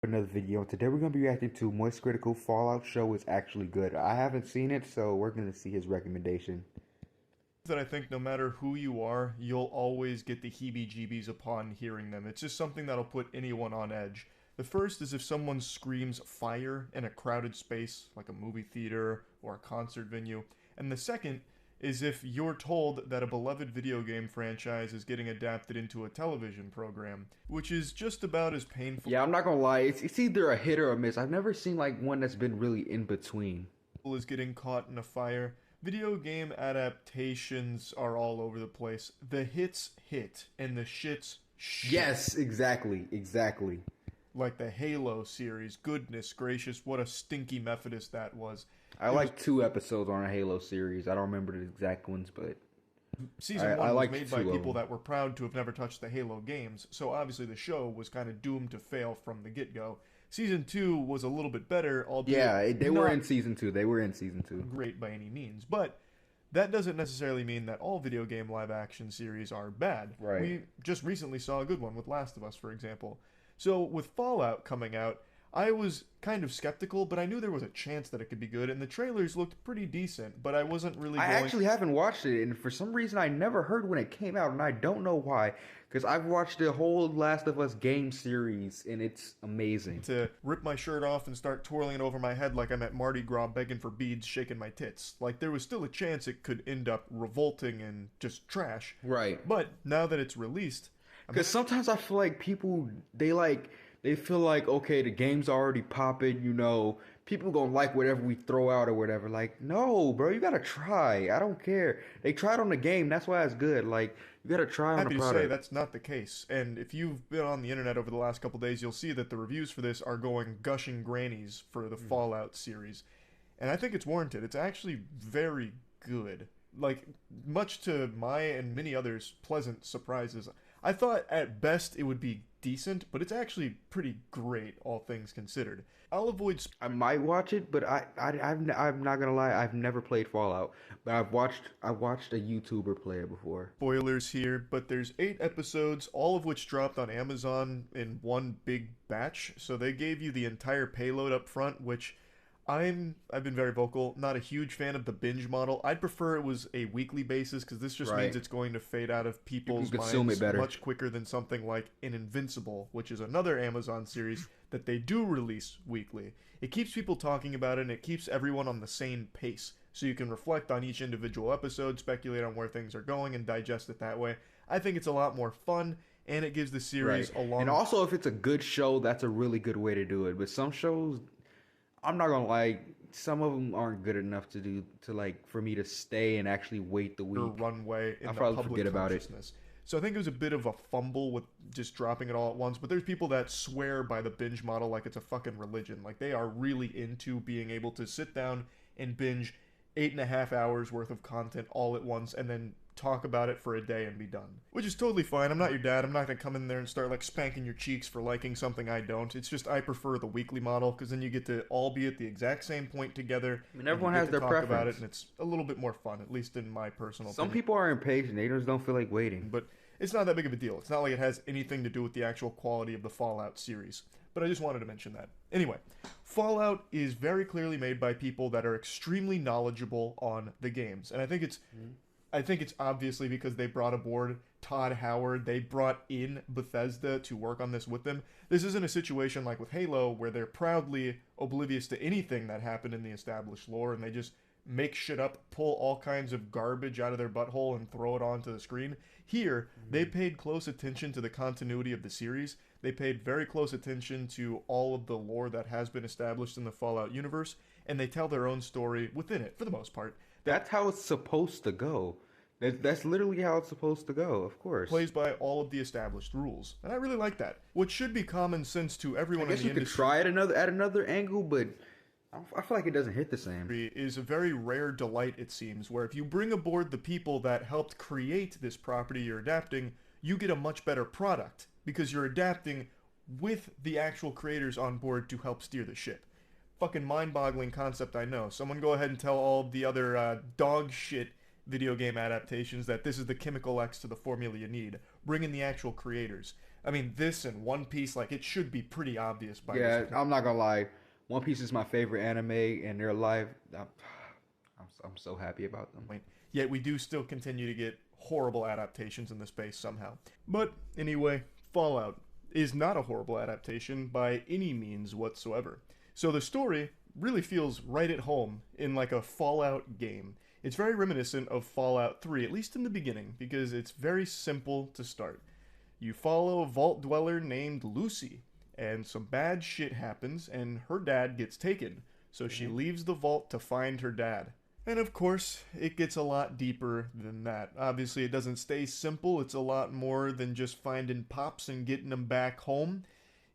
Another video. Today we're going to be reacting to Moist Critical Fallout Show is actually good. I haven't seen it, so we're going to see his recommendation. That I think no matter who you are, you'll always get the heebie-jeebies upon hearing them. It's just something that'll put anyone on edge. The first is if someone screams fire in a crowded space, like a movie theater or a concert venue. And the second is if you're told that a beloved video game franchise is getting adapted into a television program, which is just about as painful Yeah, I'm not going to lie. It's either a hit or a miss. I've never seen like one that's been really in between. as getting caught in a fire. Video game adaptations are all over the place. The hits hit, and the shits shit. Yes, exactly. Like the Halo series. Goodness gracious, what a stinky Methodist that was. I like 2 episodes on a Halo series. I don't remember the exact ones, but Season 1 I was liked made 2 by of people them. that were proud to have never touched the Halo games, so obviously the show was kind of doomed to fail from the get-go. Season 2 was a little bit better, albeit Yeah, they were not in season 2. They were in season 2. great by any means, but that doesn't necessarily mean that all video game live-action series are bad. Right. We just recently saw a good one with Last of Us, for example. So with Fallout coming out, I was kind of skeptical, but I knew there was a chance that it could be good, and the trailers looked pretty decent, but I wasn't really I going... actually haven't watched it, and for some reason I never heard when it came out, and I don't know why. Because I've watched the whole Last of Us game series, and it's amazing. to rip my shirt off and start twirling it over my head like I'm at Mardi Gras begging for beads, shaking my tits. Like, there was still a chance it could end up revolting and just trash. Right. But now that it's released... Because sometimes I feel like people, they feel like, okay, the game's already popping, you know, people gonna like whatever we throw out or whatever. Like, no, bro, you gotta try. I don't care. They tried on the game, that's why it's good. Like, you gotta try on Happy the to say product. that's not the case. And if you've been on the internet over the last couple days, you'll see that the reviews for this are going gushing grannies for the Fallout series. And I think it's warranted. It's actually very good. Like, much to my and many others' pleasant surprises. I thought at best it would be decent, but it's actually pretty great, all things considered. I'll avoid I might watch it, but I'm not gonna lie, I've never played Fallout, but I watched a YouTuber play it before. spoilers here, but there's 8 episodes, all of which dropped on Amazon in one big batch. So they gave you the entire payload up front, which I've been very vocal, not a huge fan of the binge model. I'd prefer it was a weekly basis because this just Right. means it's going to fade out of people's consume minds it better. much quicker than something like an Invincible, which is another Amazon series that they do release weekly. It keeps people talking about it and it keeps everyone on the same pace. So you can reflect on each individual episode, speculate on where things are going, and digest it that way. I think it's a lot more fun, and it gives the series Right. a long... And also, if it's a good show, that's a really good way to do it. But some shows, I'm not gonna lie, some of them aren't good enough to like for me to stay and actually wait the week. runway in I'll the probably public forget about it. consciousness. So I think it was a bit of a fumble with just dropping it all at once. But there's people that swear by the binge model like it's a fucking religion. Like they are really into being able to sit down and binge 8.5 hours worth of content all at once and then talk about it for a day and be done. Which is totally fine. I'm not your dad. I'm not going to come in there and start like spanking your cheeks for liking something I don't. It's just I prefer the weekly model because then you get to all be at the exact same point together. I mean, everyone and you has get to their talk preference. about it, and it's a little bit more fun, at least in my personal Some opinion. people are impatient; they just don't feel like waiting. But it's not that big of a deal. It's not like it has anything to do with the actual quality of the Fallout series. But I just wanted to mention that. Anyway, Fallout is very clearly made by people that are extremely knowledgeable on the games. And I think it's obviously because they brought aboard Todd Howard. They brought in Bethesda to work on this with them. This isn't a situation like with Halo where they're proudly oblivious to anything that happened in the established lore and they just make shit up, pull all kinds of garbage out of their butthole and throw it onto the screen. Here, they paid close attention to the continuity of the series. They paid very close attention to all of the lore that has been established in the Fallout universe, and they tell their own story within it, for the most part. That's how it's supposed to go. That's literally how it's supposed to go. Of course. Plays by all of the established rules, and I really like that. What should be common sense to I everyone in guess the you could industry try it at another angle, but I feel like it doesn't hit the same. is a very rare delight, it seems, where if you bring aboard the people that helped create this property you're adapting, you get a much better product, because you're adapting with the actual creators on board to help steer the ship. Fucking mind-boggling concept, I know. Someone go ahead and tell all the other dog shit video game adaptations that this is the chemical X to the formula you need. Bring in the actual creators. I mean, this and One Piece, like, it should be pretty obvious by Yeah, this point. I'm not gonna lie. One Piece is my favorite anime, and they're live. I'm so happy about them. Yet we do still continue to get horrible adaptations in the space somehow. But anyway, Fallout is not a horrible adaptation by any means whatsoever. So the story really feels right at home in like a Fallout game. It's very reminiscent of Fallout 3, at least in the beginning, because it's very simple to start. You follow a vault dweller named Lucy, and some bad shit happens, and her dad gets taken. So she leaves the vault to find her dad. And of course, it gets a lot deeper than that. Obviously, it doesn't stay simple. It's a lot more than just finding Pops and getting them back home.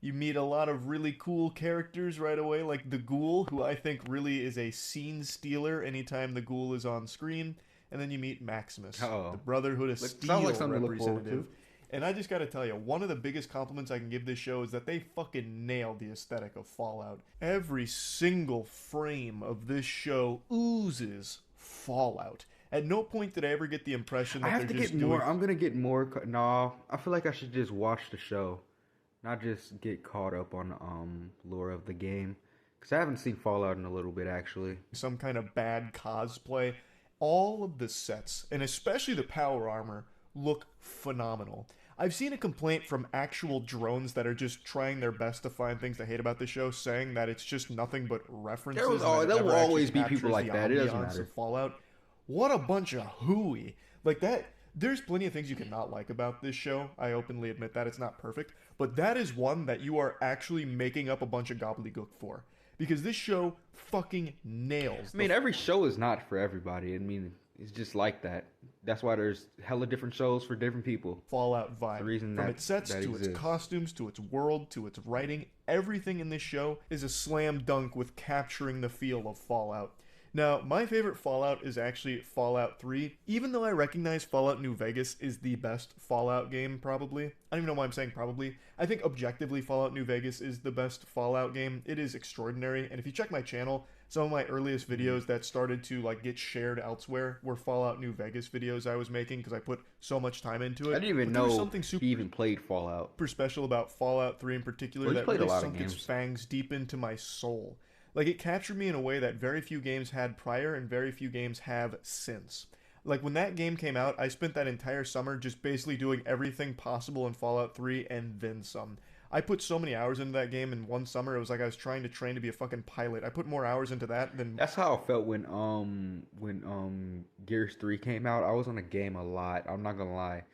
You meet a lot of really cool characters right away, like the Ghoul, who I think really is a scene stealer anytime the Ghoul is on screen. And then you meet Maximus, the Brotherhood of Steel like something to look forward representative. to. And I just gotta tell you, one of the biggest compliments I can give this show is that they fucking nailed the aesthetic of Fallout. Every single frame of this show oozes Fallout. At no point did I ever get the impression that I have they're to just get doing... more. I'm gonna get more. No, I feel like I should just watch the show, not just get caught up on lore of the game. Because I haven't seen Fallout in a little bit, actually. some kind of bad cosplay. All of the sets, and especially the power armor, look phenomenal. I've seen a complaint from actual drones that are just trying their best to find things they hate about the show, saying that it's just nothing but references. There will always be people like that. It doesn't matter. Of Fallout. What a bunch of hooey. Like that. There's plenty of things you cannot like about this show. I openly admit that it's not perfect, but that is one that you are actually making up a bunch of gobbledygook for. Because this show fucking nails. I mean, every show is not for everybody. I mean, it's just like that. That's why there's hella different shows for different people. Fallout vibe. The reason From that its sets that to its exists. costumes to its world to its writing, everything in this show is a slam dunk with capturing the feel of Fallout. Now, my favorite Fallout is actually Fallout 3, even though I recognize Fallout New Vegas is the best Fallout game, probably. I don't even know why I'm saying probably. I think objectively Fallout New Vegas is the best Fallout game. It is extraordinary, and if you check my channel, some of my earliest videos that started to like get shared elsewhere were Fallout New Vegas videos I was making because I put so much time into it. I didn't even But there was know something super he even played Fallout. special about Fallout 3 in particular Well, he's that played a really lot of sunk its games. fangs deep into my soul. Like, it captured me in a way that very few games had prior and very few games have since. Like, when that game came out, I spent that entire summer just basically doing everything possible in Fallout 3 and then some. I put so many hours into that game in one summer, it was like I was trying to train to be a fucking pilot. I put more hours into that than... That's how I felt when Gears 3 came out. I was on a game a lot. I'm not gonna lie.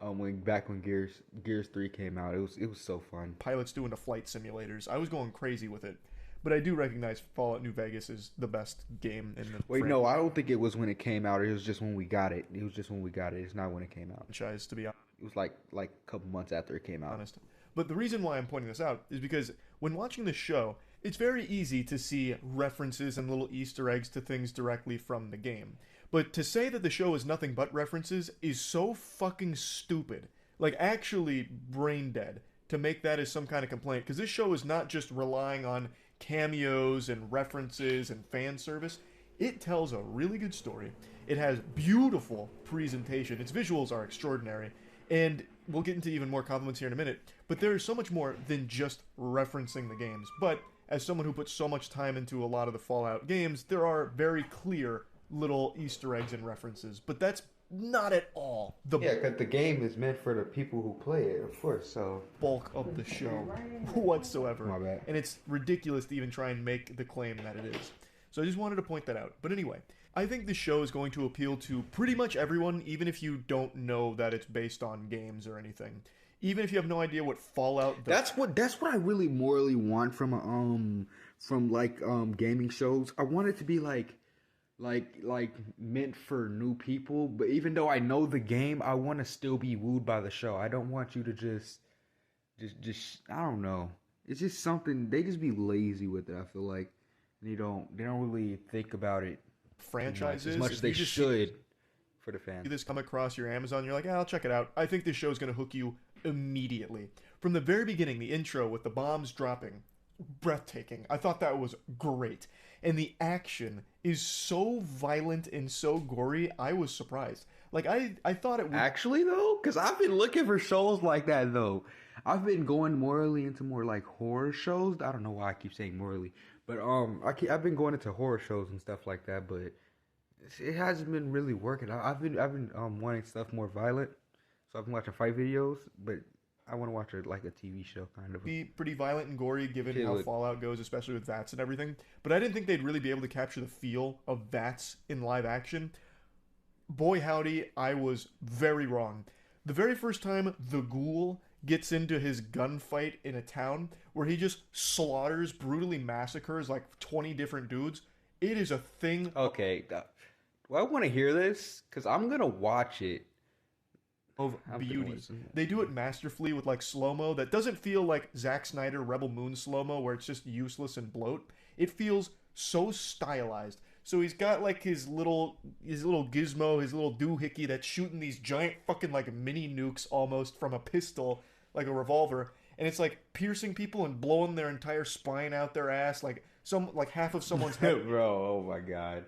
When Gears 3 came out, it was so fun. pilots do into flight simulators. I was going crazy with it. But I do recognize Fallout New Vegas is the best game in the Wait, no, I don't think it was when it came out. It was just when we got it. It was just when we got it. It's not when it came out. franchise, to be It was like a couple months after it came out. honest. But the reason why I'm pointing this out is because when watching the show, it's very easy to see references and little Easter eggs to things directly from the game. But to say that the show is nothing but references is so fucking stupid. Like, actually brain dead to make that as some kind of complaint. Because this show is not just relying on cameos and references and fan service. It tells a really good story. It has beautiful presentation. Its visuals are extraordinary. And we'll get into even more compliments here in a minute. But there is so much more than just referencing the games. But as someone who puts so much time into a lot of the Fallout games, there are very clear little Easter eggs and references. But that's not at all the because the game is meant for the people who play it, of course. So bulk of the show whatsoever. My bad. And it's ridiculous to even try and make the claim that it is. So I just wanted to point that out. But anyway, I think the show is going to appeal to pretty much everyone, even if you don't know that it's based on games or anything. Even if you have no idea what Fallout... that's what I really morally want from gaming shows. I want it to be like meant for new people, but even though I know the game, I want to still be wooed by the show. I don't want you to just I don't know. It's just something they just be lazy with it. I feel like they don't really think about it franchises as much as they should for the fans. You this come across your Amazon, you're like, I'll check it out. I think this show is going to hook you immediately. From the very beginning, the intro with the bombs dropping, breathtaking. I thought that was great. And the action is so violent and so gory, I was surprised. Like, I thought it would... Actually, though, because I've been looking for shows like that, though. I've been going morally into more like horror shows. I don't know why I keep saying morally, but I've been going into horror shows and stuff like that, but it hasn't been really working. I've been wanting stuff more violent, so I've been watching fight videos, but I want to watch like a TV show kind of. Be pretty violent and gory given Feel how it. Fallout goes, especially with VATS and everything. But I didn't think they'd really be able to capture the feel of VATS in live action. Boy howdy, I was very wrong. The very first time the ghoul gets into his gunfight in a town where he just slaughters, brutally massacres like 20 different dudes, it is a thing Okay, well, I want to hear this because I'm gonna watch it. of I'm gonna beauty. watch it. They do it masterfully with like slow-mo that doesn't feel like Zack Snyder Rebel Moon slow-mo where it's just useless and bloat. It feels so stylized. So he's got like his little gizmo, his little doohickey that's shooting these giant fucking like mini nukes almost from a pistol, like a revolver, and it's like piercing people and blowing their entire spine out their ass, like half of someone's head Bro, oh my god.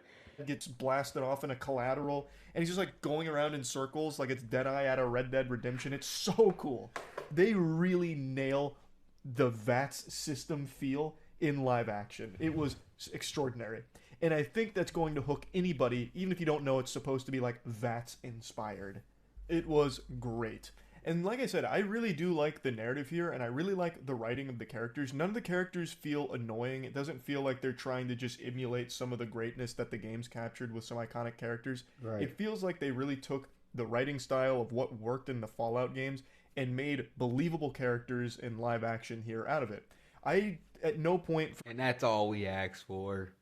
gets blasted off in a collateral, and he's just like going around in circles like it's Deadeye out of Red Dead Redemption. It's so cool. They really nail the VATS system feel in live action. It was extraordinary. And I think that's going to hook anybody, even if you don't know it's supposed to be like VATS inspired. It was great. And like I said, I really do like the narrative here, and I really like the writing of the characters. None of the characters feel annoying. It doesn't feel like they're trying to just emulate some of the greatness that the game's captured with some iconic characters. Right. It feels like they really took the writing style of what worked in the Fallout games and made believable characters in live action here out of it. I, at no point, And that's all we ask for,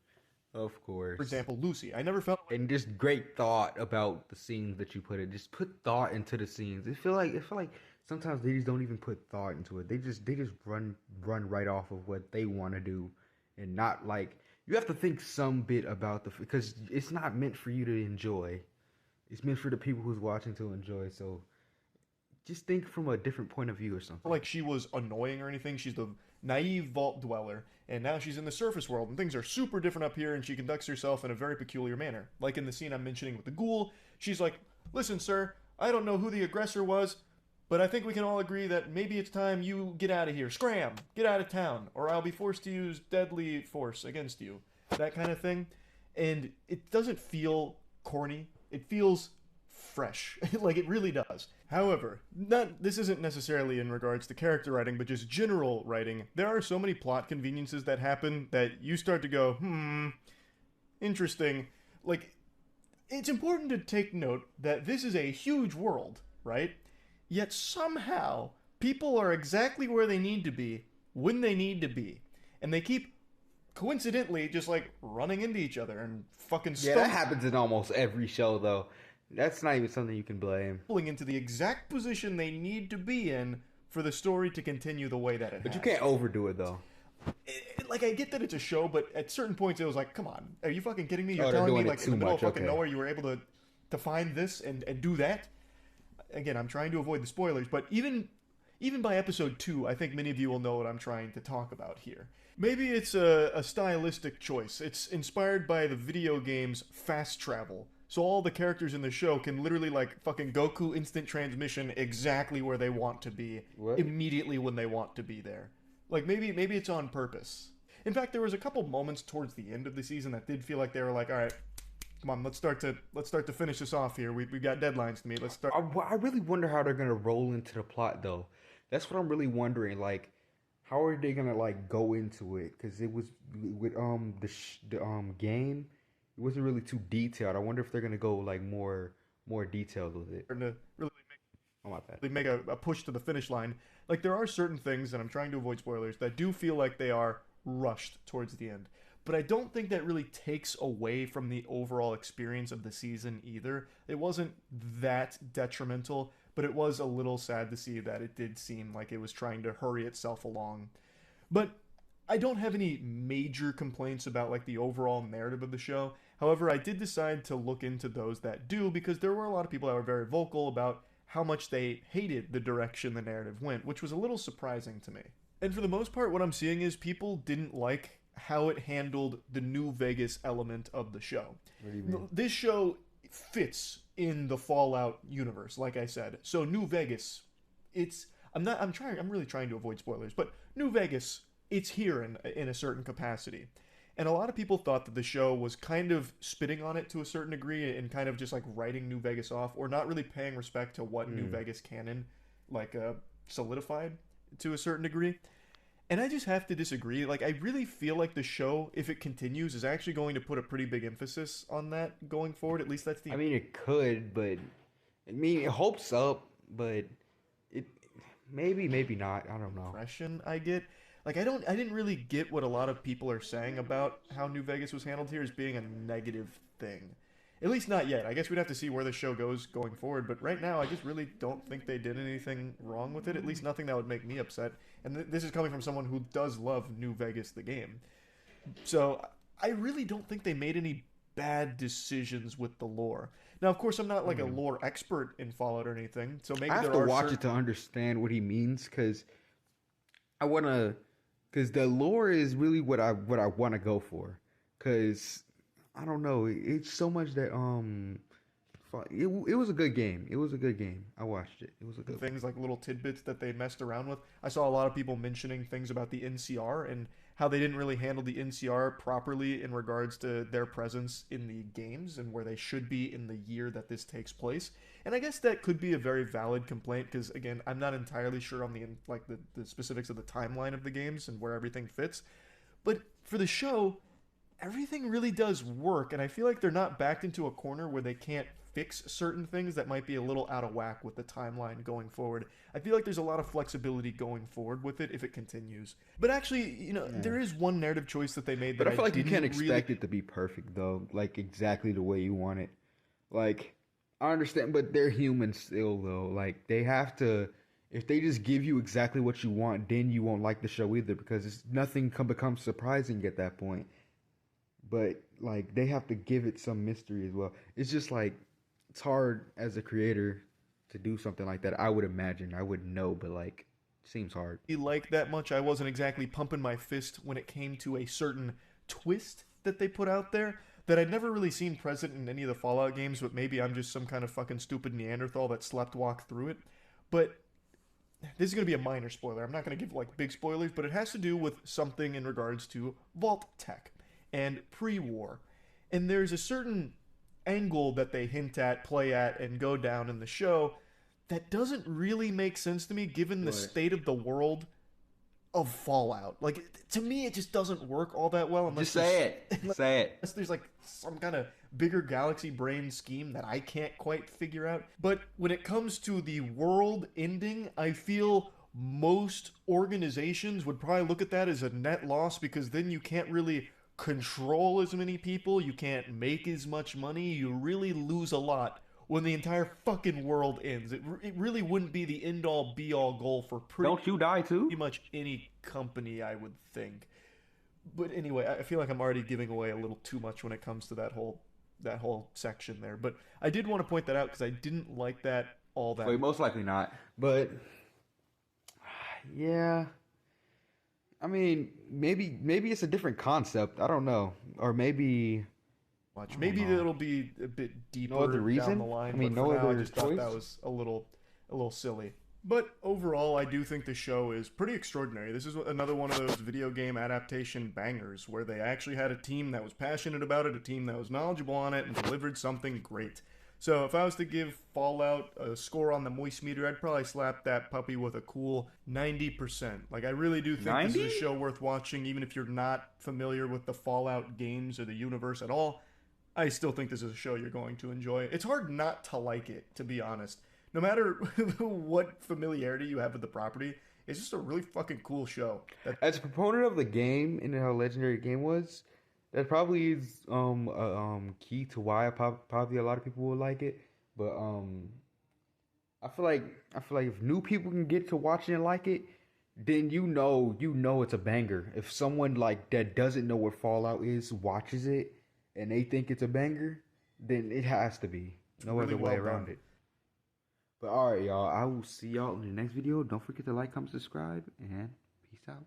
of course. for example, Lucy, I never felt like And just great thought about the scenes that you put in. Just put thought into the scenes. I feel like sometimes they just don't even put thought into it. They just run right off of what they want to do, and not like you have to think some bit about because it's not meant for you to enjoy. It's meant for the people who's watching to enjoy. So just think from a different point of view or something. like she was annoying or anything. She's the naive vault dweller, and now she's in the surface world, and things are super different up here, and she conducts herself in a very peculiar manner. Like in the scene I'm mentioning with the ghoul, she's like, "Listen, sir, I don't know who the aggressor was, but I think we can all agree that maybe it's time you get out of here. Scram! Get out of town, or I'll be forced to use deadly force against you." That kind of thing. And it doesn't feel corny. It feels fresh. Like it really does. However, this isn't necessarily in regards to character writing, but just general writing. There are so many plot conveniences that happen that you start to go, interesting. Like, it's important to take note that this is a huge world, right? Yet somehow, people are exactly where they need to be, when they need to be. And they keep, coincidentally, just like running into each other and fucking Yeah, that happens in almost every show, though. That's not even something you can blame. stumbling into the exact position they need to be in for the story to continue the way that it But has. you can't overdo it, though. Like, I get that it's a show, but at certain points it was like, come on, are you fucking kidding me? You're Oh, they're telling me, doing it like, in too the middle much, of fucking okay. nowhere you were able to find this and do that? Again, I'm trying to avoid the spoilers, but even by episode 2, I think many of you will know what I'm trying to talk about here. Maybe it's a stylistic choice. It's inspired by the video game's fast travel. So all the characters in the show can literally like fucking Goku instant transmission exactly where they want to be What? immediately when they want to be there. Like maybe it's on purpose. In fact, there was a couple moments towards the end of the season that did feel like they were like, all right, come on, let's start to finish this off here. We got deadlines to meet. Let's start. I really wonder how they're gonna roll into the plot, though. That's what I'm really wondering. Like, how are they gonna like go into it? Because it was with the game, it wasn't really too detailed. I wonder if they're gonna go like more detailed with it. To really Oh my bad. they make a push to the finish line. Like there are certain things, and I'm trying to avoid spoilers, that do feel like they are rushed towards the end. But I don't think that really takes away from the overall experience of the season either. It wasn't that detrimental, but it was a little sad to see that it did seem like it was trying to hurry itself along. But I don't have any major complaints about like the overall narrative of the show. However, I did decide to look into those that do, because there were a lot of people that were very vocal about how much they hated the direction the narrative went, which was a little surprising to me. And for the most part, what I'm seeing is people didn't like how it handled the New Vegas element of the show. What do you mean? This show fits in the Fallout universe, like I said. So New Vegas, I'm really trying to avoid spoilers, but New Vegas, it's here in a certain capacity. And a lot of people thought that the show was kind of spitting on it to a certain degree and kind of just like writing New Vegas off or not really paying respect to what New Vegas canon like solidified to a certain degree. And I just have to disagree. Like, I really feel like the show, if it continues, is actually going to put a pretty big emphasis on that going forward. At least that's the. I mean, it could, but I mean, it hopes up, but it maybe not. I don't know. Impression I get. Like, I didn't really get what a lot of people are saying about how New Vegas was handled here as being a negative thing. At least not yet. I guess we'd have to see where the show goes going forward. But right now, I just really don't think they did anything wrong with it. At least nothing that would make me upset. And this is coming from someone who does love New Vegas, the game. So I really don't think they made any bad decisions with the lore. Now, of course, I'm not like a lore expert in Fallout or anything. So maybe I have to watch it to understand what he means, because the lore is really what I want to go for. Because I don't know, it's so much that it was a good game. It was a good game. I watched it. It was a good things like little tidbits that they messed around with. I saw a lot of people mentioning things about the NCR and how they didn't really handle the NCR properly in regards to their presence in the games and where they should be in the year that this takes place. And I guess that could be a very valid complaint because, again, I'm not entirely sure on the specifics of the timeline of the games and where everything fits. But for the show, everything really does work, and I feel like they're not backed into a corner where they can't fix certain things that might be a little out of whack with the timeline going forward. I feel like there's a lot of flexibility going forward with it if it continues. But actually, there is one narrative choice that they made that I feel like you can't expect it to be perfect, though, like exactly the way you want it. Like, I understand, but they're human still, though. Like, they have to. If they just give you exactly what you want, then you won't like the show either, because nothing can become surprising at that point. But like, they have to give it some mystery as well. It's just like, it's hard as a creator to do something like that. I would imagine. I wouldn't know, but like, it seems hard. Like that much, I wasn't exactly pumping my fist when it came to a certain twist that they put out there that I'd never really seen present in any of the Fallout games, but maybe I'm just some kind of fucking stupid Neanderthal that slept walk through it. But this is going to be a minor spoiler. I'm not going to give like big spoilers, but it has to do with something in regards to vault tech and pre-war. And there's a certain angle that they hint at, play at, and go down in the show that doesn't really make sense to me given the state of the world of Fallout. Like, to me, it just doesn't work all that well. Just say it. Say it. Unless there's like some kind of bigger galaxy brain scheme that I can't quite figure out. But when it comes to the world ending, I feel most organizations would probably look at that as a net loss, because then you can't really control as many people, you can't make as much money, you really lose a lot when the entire fucking world ends. It really wouldn't be the end-all be-all goal for Don't you die too? Pretty much any company, I would think. But anyway, I feel like I'm already giving away a little too much when it comes to that whole section there. But I did want to point that out because I didn't like that all that. Wait, most likely not. But yeah. I mean, maybe it's a different concept. I don't know. Or maybe it'll be a bit deeper down the line. I mean, but for now, I just thought that was a little silly. But overall, I do think the show is pretty extraordinary. This is another one of those video game adaptation bangers where they actually had a team that was passionate about it, a team that was knowledgeable on it, and delivered something great. So if I was to give Fallout a score on the moist meter, I'd probably slap that puppy with a cool 90%. Like, I really do think 90? This is a show worth watching, even if you're not familiar with the Fallout games or the universe at all. I still think this is a show you're going to enjoy. It's hard not to like it, to be honest. No matter what familiarity you have with the property, it's just a really fucking cool show. As a proponent of the game and how legendary the game was, that probably is key to why probably a lot of people will like it. But I feel like if new people can get to watching and like it, then you know it's a banger. If someone like that doesn't know what Fallout is watches it and they think it's a banger, then it has to be. No other way around it. But alright, y'all. I will see y'all in the next video. Don't forget to like, comment, subscribe, and peace out.